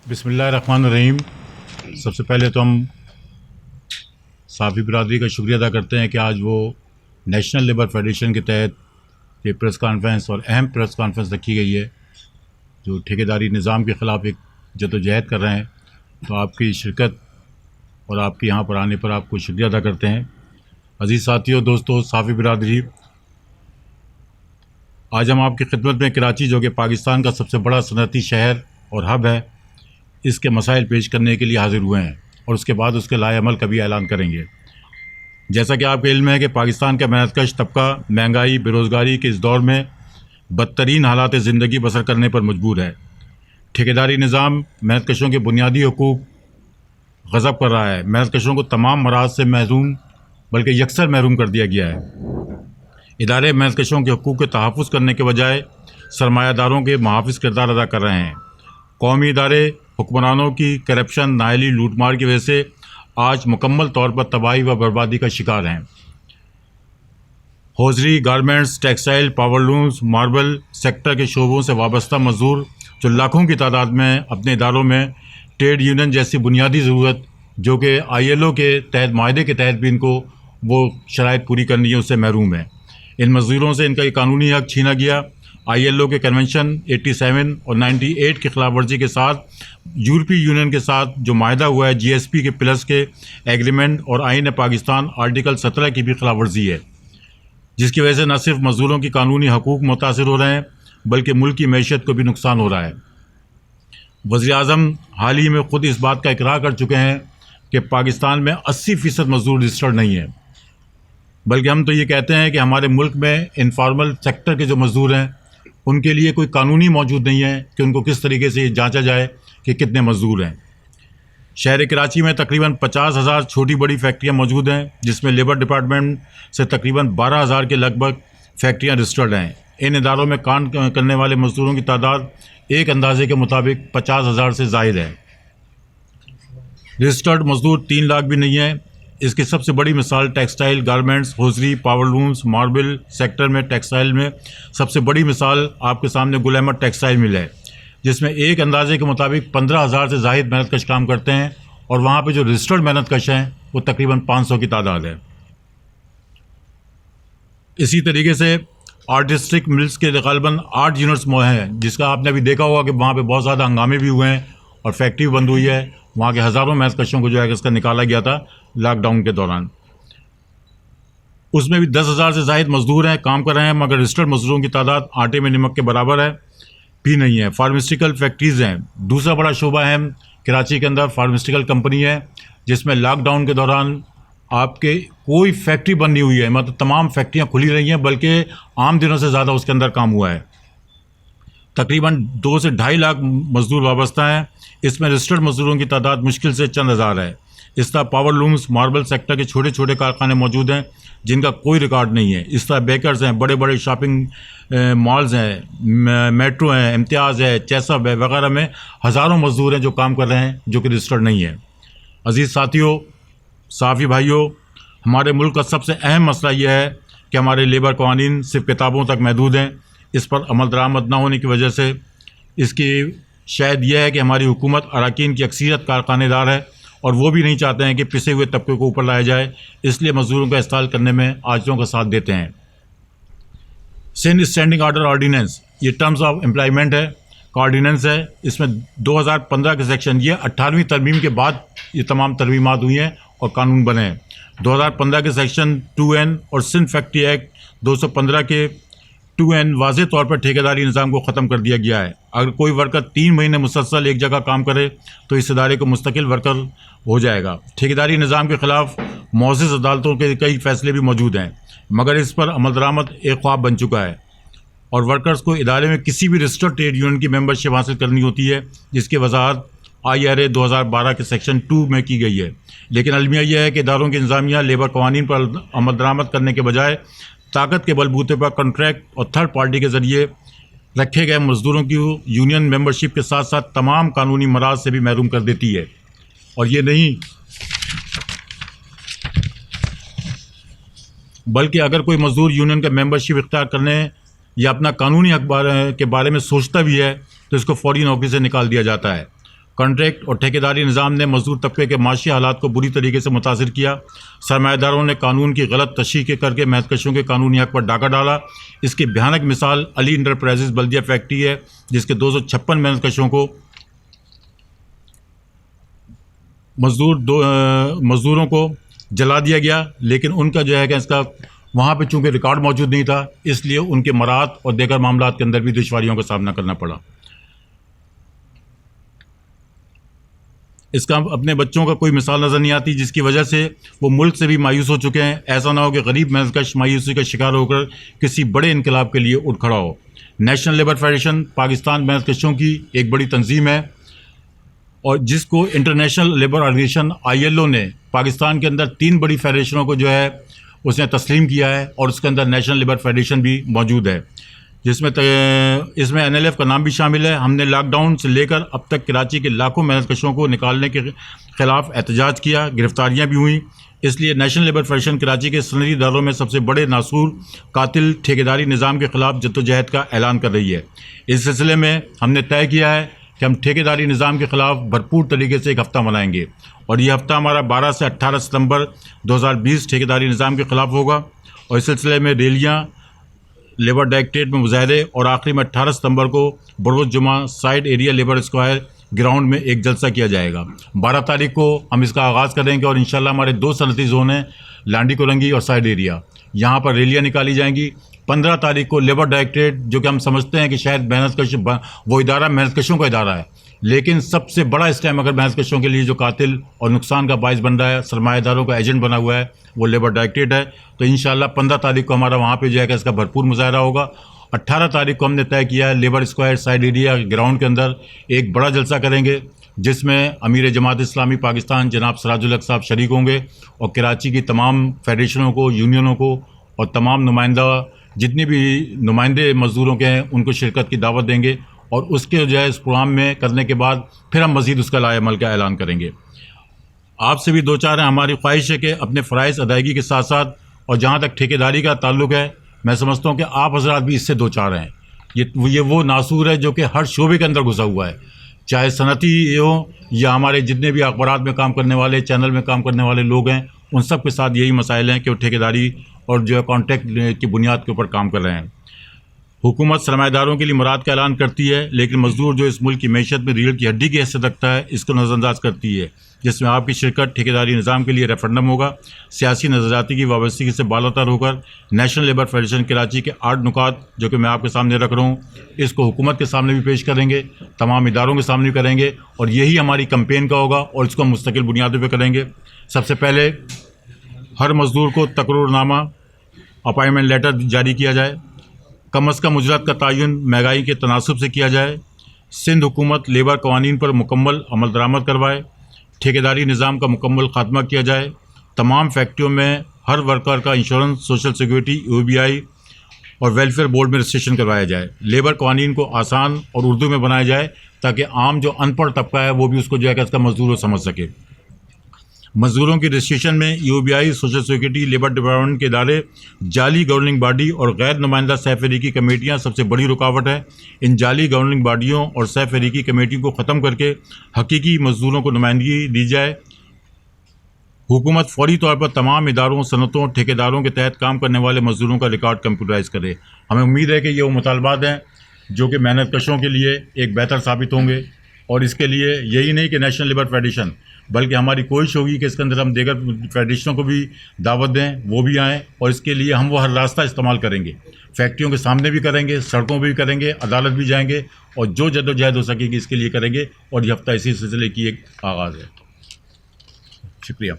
बिस्मिल्लाहिर्रहमानिर्रहीम। सबसे पहले तो हम साफ़ी बिरादरी का शुक्रिया अदा करते हैं कि आज वो नेशनल लेबर फेडरेशन के तहत ये प्रेस कॉन्फ्रेंस और अहम प्रेस कॉन्फ्रेंस रखी गई है जो ठेकेदारी निज़ाम के ख़िलाफ़ एक जदोजहद कर रहे हैं। तो आपकी शिरकत और आपके यहाँ पर आने पर आपको शुक्रिया अदा करते हैं। अज़ीज़ साथियों, दोस्तों, साफ़ी बिरादरी, आज हम आपकी खिदमत में कराची, जो कि पाकिस्तान का सबसे बड़ा सनअती शहर और हब है, इसके मसाइल पेश करने के लिए हाज़िर हुए हैं और उसके बाद उसके लाए अमल का भी ऐलान करेंगे। जैसा कि आपको इल्म है कि पाकिस्तान का मेहनतकश तबका महंगाई, बेरोज़गारी के इस दौर में बदतरीन हालात ज़िंदगी बसर करने पर मजबूर है। ठेकेदारी निज़ाम मेहनतकशों के बुनियादी हकूक़ ग़ज़ब कर रहा है। मेहनतकशों को तमाम मराज से महरूम, बल्कि यकसर महरूम कर दिया गया है। इदारे मेहनतकशों के हकूक़ के तहफ़्फ़ुज़ करने के बजाय सरमायादारों के मुहाफ़िज़ किरदार अदा कर रहे हैं। कौमी इदारे हुक्मरानों की करप्शन, नाअहली, लूटमार की वजह से आज मुकम्मल तौर पर तबाही व बर्बादी का शिकार हैं। हौज़री, गारमेंट्स, टेक्सटाइल, पावरलूम्स, मार्बल सेक्टर के शोबों से वाबस्ता मज़दूर जो लाखों की तादाद में अपने इदारों में ट्रेड यूनियन जैसी बुनियादी ज़रूरत, जो कि ILO के तहत, माहदे के तहत भी इनको वो शराइत पूरी करनी है, उससे महरूम है। इन मज़दूरों से इनका कानूनी हक़ छीना गया। ILO के कन्वेंशन 87 और 98 की खिलाफ वर्जी के साथ यूरोपीय यूनियन के साथ जो माहदा हुआ है, GSP के प्लस के एग्रीमेंट और आईन पाकिस्तान आर्टिकल 17 की भी खिलाफ वर्जी है, जिसकी वजह से न सिर्फ मज़दूरों की कानूनी हकूक़ मुतासिर हो रहे हैं, बल्कि मुल्क की मैशत को भी नुकसान हो रहा है। वज़ीर-ए-आज़म हाल ही में ख़ुद इस बात का इकरार कर चुके हैं कि पाकिस्तान में 80% मज़दूर रजिस्टर्ड नहीं है, बल्कि हम तो ये कहते हैं कि हमारे मुल्क में इनफॉर्मल सेक्टर के जो मज़दूर हैं उनके लिए कोई कानूनी मौजूद नहीं है कि उनको किस तरीके से जांचा जाए कि कितने मज़दूर हैं। शहर कराची में तकरीबन 50,000 छोटी बड़ी फैक्ट्रियां मौजूद हैं, जिसमें लेबर डिपार्टमेंट से तकरीबन 12,000 के लगभग फैक्ट्रियां रजिस्टर्ड हैं। इन इदारों में काम करने वाले मज़दूरों की तादाद एक अंदाजे के मुताबिक 50,000 से ज़ायद है। रजिस्टर्ड मज़दूर 3 लाख भी नहीं है। इसकी सबसे बड़ी मिसाल टेक्सटाइल, गारमेंट्स, हौज़री, पावरलूम्स, मार्बल सेक्टर में टेक्सटाइल में सबसे बड़ी मिसाल आपके सामने गुल अहमद टेक्सटाइल मिल है, जिसमें एक अंदाजे के मुताबिक 15,000 से ज़ायद मेहनतकश काम करते हैं और वहाँ पे जो रजिस्टर्ड मेहनतकश हैं वो तकरीबन 500 की तादाद है। इसी तरीके से आर्टिस्टिक मिल्स के तकरीबन 8 यूनिट्स हैं, जिसका आपने अभी देखा होगा कि वहाँ पे बहुत ज़्यादा हंगामे भी हुए हैं और फैक्ट्री बंद हुई है। वहाँ के हज़ारों मेहनतकशों को जो है इसका निकाला गया था लॉकडाउन के दौरान। उसमें भी 10,000 से ज़ायद मज़दूर हैं, काम कर रहे हैं, मगर रजिस्टर्ड मज़दूरों की तादाद आटे में नमक के बराबर है भी नहीं है। फार्मास्यूटिकल फैक्ट्रीज़ हैं। दूसरा बड़ा शोबा है कराची के अंदर, फार्मास्यूटिकल कंपनी है, जिसमें लॉकडाउन के दौरान आपके कोई फैक्ट्री बंद नहीं हुई है, मतलब तमाम फैक्ट्रियाँ खुली रही हैं, बल्कि आम दिनों से ज़्यादा उसके अंदर काम हुआ है। तकरीबन 2 से 2.5 लाख मज़दूर वाबस्ता हैं। इसमें रजिस्टर्ड मज़दूरों की तादाद मुश्किल से चंद हज़ार है। इस तरह पावरलूम्स, मार्बल सेक्टर के छोटे छोटे कारखाने मौजूद हैं जिनका कोई रिकॉर्ड नहीं है। इस तरह बेकर्स हैं, बड़े बड़े शॉपिंग मॉल्स हैं, मेट्रो हैं, इम्तियाज़ है, चेसअप है, वगैरह में हज़ारों मज़दूर हैं जो काम कर रहे हैं, जो कि रजिस्टर्ड नहीं है। अज़ीज़ साथियों, साफ़ी भाइयों, हमारे मुल्क का सबसे अहम मसला यह है कि हमारे लेबर क़वानीन सिर्फ किताबों तक महदूद हैं। इस पर अमल दरामद न होने की वजह से इसकी शायद यह है कि हमारी हुकूमत अरकान की अक्सरियत कारखानेदार है और वो भी नहीं चाहते हैं कि पिसे हुए तबके को ऊपर लाया जाए, इसलिए मज़दूरों का इस्तेमाल करने में आजिज़ों का साथ देते हैं। सिंध स्टैंडिंग ऑर्डर ऑर्डीनेंस, ये टर्म्स ऑफ एम्प्लॉयमेंट है का ऑर्डीनेंस है। इसमें 2015 के सेक्शन, ये 18वीं तरमीम के बाद ये तमाम तरमीमात हुई हैं और कानून बने हैं। 2015 के सेक्शन 2N और सिंध फैक्ट्री एक्ट 215 के 2N वाज़ेह तौर पर ठेकेदारी निज़ाम को ख़त्म कर दिया गया है। अगर कोई वर्कर 3 महीने मुसलसल एक जगह काम करे तो इस इदारे को मुस्तकिल वर्कर हो जाएगा। ठेकेदारी निज़ाम के ख़िलाफ़ मुअज़्ज़ज़ अदालतों के कई फ़ैसले भी मौजूद हैं, मगर इस पर अमल दरामद एक ख्वाब बन चुका है और वर्कर्स को इदारे में किसी भी रजिस्टर्ड ट्रेड यूनियन की मेंबरशिप हासिल करनी होती है, जिसकी वजाहत IRA 2012 के सेक्शन 2 में की गई है। लेकिन अलमिया यह है कि इदारों की इंतज़ामिया लेबर क़वानीन पर अमल दरामद करने के बजाय ताकत के बलबूते पर कॉन्ट्रैक्ट और थर्ड पार्टी के ज़रिए रखे गए मज़दूरों की यूनियन मेंबरशिप के साथ साथ तमाम कानूनी मराज से भी महरूम कर देती है। और ये नहीं, बल्कि अगर कोई मज़दूर यूनियन का मेंबरशिप इख्तियार करने या अपना कानूनी हक के बारे में सोचता भी है तो इसको फौरी नौकरी से निकाल दिया जाता है। کانٹریکٹ اور ٹھیکیداری نظام نے مزدور طبقے کے معاشی حالات کو بری طریقے سے متاثر کیا. سرمایہ داروں نے قانون کی غلط تشریح کر کے محنت کشوں کے قانونی حق پر ڈاکہ ڈالا. اس کی بھیانک مثال علی انٹرپرائزز بلدیہ فیکٹری ہے, جس کے 256 محنت کشوں کو مزدوروں کو جلا دیا گیا. لیکن ان کا جو ہے کہ اس کا وہاں پہ چونکہ ریکارڈ موجود نہیں تھا, اس لیے ان کے مراد اور دیگر معاملات کے اندر بھی دشواریوں کا سامنا کرنا پڑا. اس کا اپنے بچوں کا کوئی مثال نظر نہیں آتی, جس کی وجہ سے وہ ملک سے بھی مایوس ہو چکے ہیں. ایسا نہ ہو کہ غریب محنت کش مایوسی کا شکار ہو کر کسی بڑے انقلاب کے لیے اٹھ کھڑا ہو. نیشنل لیبر فیڈریشن پاکستان محنت کشوں کی ایک بڑی تنظیم ہے, اور جس کو انٹرنیشنل لیبر آرگنائزیشن ILO نے پاکستان کے اندر 3 بڑی فیڈریشنوں کو جو ہے اس نے تسلیم کیا ہے, اور اس کے اندر نیشنل لیبر فیڈریشن بھی موجود ہے, جس میں اس میں NLF کا نام بھی شامل ہے. ہم نے لاک ڈاؤن سے لے کر اب تک کراچی کے لاکھوں محنت کشوں کو نکالنے کے خلاف احتجاج کیا, گرفتاریاں بھی ہوئیں. اس لیے نیشنل لیبر فیڈریشن کراچی کے صنعتی اداروں میں سب سے بڑے ناسور قاتل ٹھیکیداری نظام کے خلاف جدوجہد کا اعلان کر رہی ہے. اس سلسلے میں ہم نے طے کیا ہے کہ ہم ٹھیکیداری نظام کے خلاف بھرپور طریقے سے ایک ہفتہ منائیں گے, اور یہ ہفتہ ہمارا 12 سے 18 ستمبر 2020 ٹھیکیداری نظام کے خلاف ہوگا. اور اس سلسلے میں ریلیاں, لیبر ڈائریکٹریٹ میں مظاہرے, اور آخری میں 18 ستمبر کو بروز جمعہ side area labour square ground میں ایک جلسہ کیا جائے گا. 12 تاریخ کو ہم اس کا آغاز کریں گے, اور انشاءاللہ ہمارے 2 صنعتی زون ہیں, لانڈی کولنگی اور سائڈ ایریا, یہاں پر ریلیاں نکالی جائیں گی. 15 تاریخ کو لیبر ڈائریکٹریٹ, جو کہ ہم سمجھتے ہیں کہ شاید محنت کش وہ ادارہ محنت کشوں کا ادارہ ہے, لیکن سب سے بڑا اس ٹائم اگر محنت کشوں کے لیے جو قاتل اور نقصان کا باعث بن رہا ہے, سرمایہ داروں کا ایجنٹ بنا ہوا ہے, وہ لیبر ڈائریکٹریٹ ہے. تو انشاءاللہ 15 تاریخ کو ہمارا وہاں پہ جو ہے کہ اس کا بھرپور مظاہرہ ہوگا. 18 تاریخ کو ہم نے طے کیا ہے labour square side area ground کے اندر ایک بڑا جلسہ کریں گے, جس میں امیر جماعت اسلامی پاکستان جناب سراج الحق صاحب شریک ہوں گے, اور کراچی کی تمام فیڈریشنوں کو, یونینوں کو, اور تمام جتنی بھی نمائندے مزدوروں کے ہیں ان کو شرکت کی دعوت دیں گے. اور اس کے جو ہے اس پروگرام میں کرنے کے بعد پھر ہم مزید اس کا لائحہ عمل کا اعلان کریں گے. آپ سے بھی 2-4 ہیں. ہماری خواہش ہے کہ اپنے فرائض ادائیگی کے ساتھ ساتھ, اور جہاں تک ٹھیکیداری کا تعلق ہے, میں سمجھتا ہوں کہ آپ حضرات بھی اس سے 2-4 ہیں. یہ وہ ناسور ہے جو کہ ہر شعبے کے اندر گھسا ہوا ہے, چاہے صنعتی ہو یا ہمارے جتنے بھی اخبارات میں کام کرنے والے, چینل میں کام کرنے والے لوگ ہیں, ان سب کے ساتھ یہی مسائل ہیں کہ وہ ٹھیکیداری اور جو ہے کانٹریکٹ کی بنیاد کے اوپر کام کر رہے ہیں. حکومت سرمایہ داروں کے لیے مراد کا اعلان کرتی ہے, لیکن مزدور جو اس ملک کی معیشت میں ریڑھ کی ہڈی کی حیثیت رکھتا ہے, اس کو نظر انداز کرتی ہے, جس میں آپ کی شرکت ٹھیکیداری نظام کے لیے ریفرنڈم ہوگا. سیاسی نظریاتی کی وابستگی سے بالاتر ہو کر نیشنل لیبر فیڈریشن کراچی کے 8 نکات جو کہ میں آپ کے سامنے رکھ رہا ہوں, اس کو حکومت کے سامنے بھی پیش کریں گے, تمام اداروں کے سامنے بھی کریں گے, اور یہی ہماری کمپین کا ہوگا, اور اس کو ہم مستقل بنیادوں پہ کریں گے. سب سے پہلے ہر مزدور کو تقرر نامہ, اپائنٹمنٹ لیٹر جاری کیا جائے. کم از کم اجرت کا تعین مہنگائی کے تناسب سے کیا جائے. سندھ حکومت لیبر قوانین پر مکمل عمل درآمد کروائے. ٹھیکیداری نظام کا مکمل خاتمہ کیا جائے. تمام فیکٹریوں میں ہر ورکر کا انشورنس, سوشل سیکورٹی, UBI اور ویلفیئر بورڈ میں رجسٹریشن کروایا جائے. لیبر قوانین کو آسان اور اردو میں بنایا جائے تاکہ عام جو ان پڑھ طبقہ ہے وہ بھی اس کو جو ہے کہ اس کا مزدور کو سمجھ سکے. مزدوروں کی رجسٹریشن میں UBI, social security, labour department کے ادارے, جعلی گورننگ باڈی اور غیر نمائندہ سہ فریقی کمیٹیاں سب سے بڑی رکاوٹ ہے. ان جعلی گورننگ باڈیوں اور سہ فریقی کمیٹیوں کو ختم کر کے حقیقی مزدوروں کو نمائندگی دی جائے. حکومت فوری طور پر تمام اداروں, صنعتوں, ٹھیکیداروں کے تحت کام کرنے والے مزدوروں کا ریکارڈ کمپیوٹرائز کرے. ہمیں امید ہے کہ یہ وہ مطالبات ہیں جو کہ محنت کشوں کے لیے ایک بہتر ثابت ہوں گے, اور اس کے لیے یہی نہیں کہ نیشنل لیبر فیڈریشن, بلکہ ہماری کوشش ہوگی کہ اس کے اندر ہم دیگر فیڈریشنوں کو بھی دعوت دیں, وہ بھی آئیں, اور اس کے لیے ہم وہ ہر راستہ استعمال کریں گے. فیکٹریوں کے سامنے بھی کریں گے, سڑکوں پہ بھی کریں گے, عدالت بھی جائیں گے, اور جو جد و جہد ہو سکے گی اس کے لیے کریں گے. اور یہ ہفتہ اسی سلسلے کی ایک آغاز ہے. شکریہ.